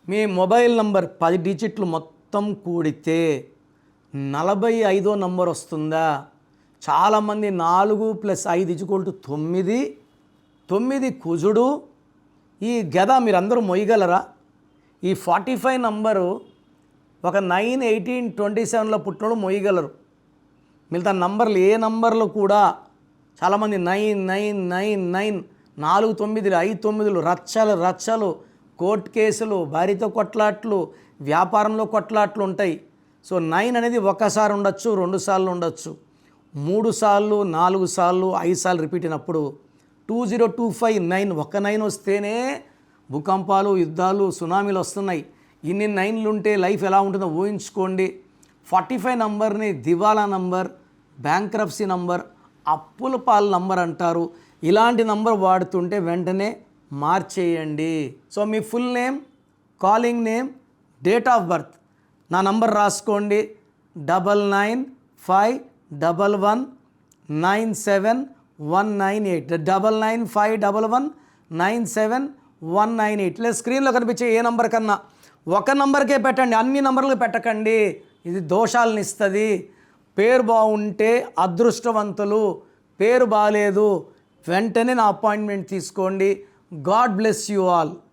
మీ mobile number 10 డిజిట్లు మొత్తం కూడితే 45వ number వస్తుందా? చాలామంది 4 + 5 = 9, 9 కుజుడు. ఈ గద మీరందరూ మొయ్యగలరా? ఈ 45 నంబరు ఒక 9, 18, 27లో పుట్టినోడు మొయ్యగలరు. మిగతా నంబర్లు ఏ నంబర్లు కూడా చాలామంది 9, 9, 9, 9, 4 9లు, 5 9లు, రచ్చలు, కోర్టు కేసులు, భార్యతో కొట్లాట్లు, వ్యాపారంలో కొట్లాట్లు ఉంటాయి. సో 9 అనేది ఒకసారి ఉండొచ్చు, 2 సార్లు ఉండొచ్చు, 3 సార్లు, 4 సార్లు, 5 సార్లు రిపీట్ అయినప్పుడు 2025 9 ఒక 9 వస్తేనే భూకంపాలు, యుద్ధాలు, సునామీలు వస్తున్నాయి. ఇన్ని 9లు ఉంటే లైఫ్ ఎలా ఉంటుందో ఊహించుకోండి. 45 నంబర్ని దివాలా నంబర్, బ్యాంక్రప్సీ నంబర్, అప్పుల పాల నంబర్ అంటారు. ఇలాంటి నంబర్ వాడుతుంటే వెంటనే మార్చేయండి. సో మీ full name, calling name, date of birth, నా నంబర్ రాసుకోండి. 9951197198 9951197198. లేదా స్క్రీన్లో కనిపించే ఏ నంబర్ కన్నా ఒక నంబర్కే పెట్టండి, అన్ని నంబర్లకు పెట్టకండి. ఇది దోషాలను ఇస్తుంది. పేరు బాగుంటే అదృష్టవంతులు, పేరు బాగాలేదు వెంటనే నా అపాయింట్మెంట్ తీసుకోండి. God bless you all.